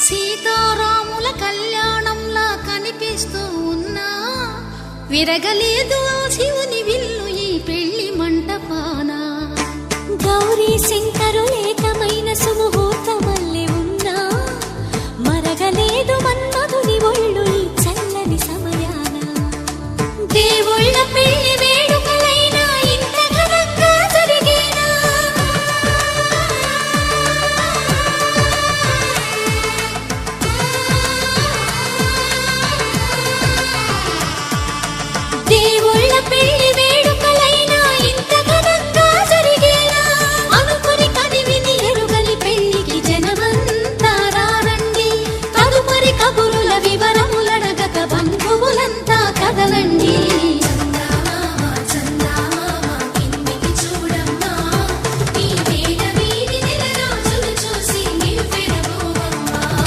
సీతారాముల కళ్యాణంలా కనిపిస్తూ ఉన్నా విరగలేదు ఆ శివుని విల్లు ఈ పెళ్లి మంటపాన. గౌరీ శంకరు ఏకమైన సుముహూర్తమల్లె ఉన్నా మరగలేదు మన్మధుని ఒళ్ళు ఈ చల్లని సమయాన. దేవుళ్ళ పెళ్లి